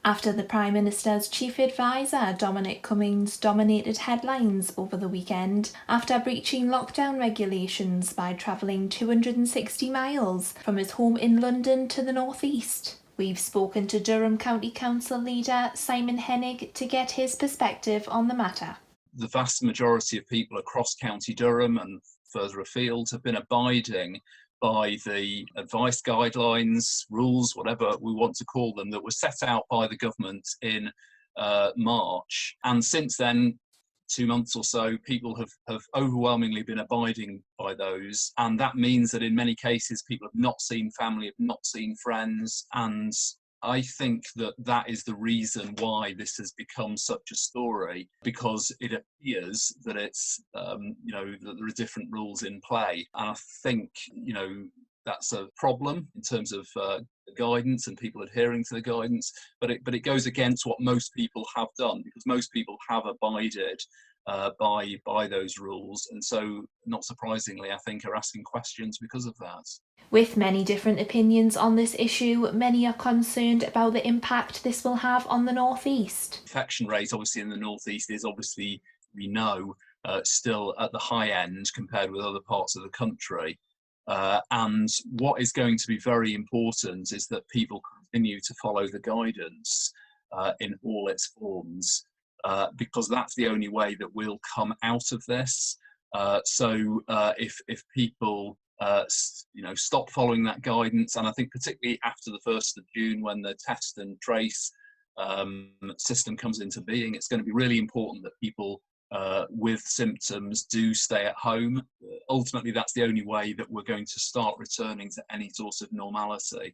after the Prime Minister's chief advisor, Dominic Cummings, dominated headlines over the weekend after breaching lockdown regulations by travelling 260 miles from his home in London to the northeast. We've spoken to Durham County Council leader Simon Henig to get his perspective on the matter. The vast majority of people across County Durham and further afield have been abiding by the advice, guidelines, rules, whatever we want to call them, that were set out by the government in March. And since then, 2 months or so, people have overwhelmingly been abiding by those. And that means that in many cases, people have not seen family, have not seen friends. And I think that that is the reason why this has become such a story, because it appears that it's, that there are different rules in play. And I think, that's a problem in terms of guidance and people adhering to the guidance, but it goes against what most people have done, because most people have abided by those rules, and so not surprisingly, I think, are asking questions because of that. With many different opinions on this issue, many are concerned about the impact this will have on the northeast. Infection rate, obviously, in the northeast is obviously, we know, still at the high end compared with other parts of the country. And what is going to be very important is that people continue to follow the guidance in all its forms, because that's the only way that we'll come out of this. So if people stop following that guidance, and I think particularly after the 1st of June, when the test and trace system comes into being, it's going to be really important that people with symptoms do stay at home. Ultimately, that's the only way that we're going to start returning to any sort of normality.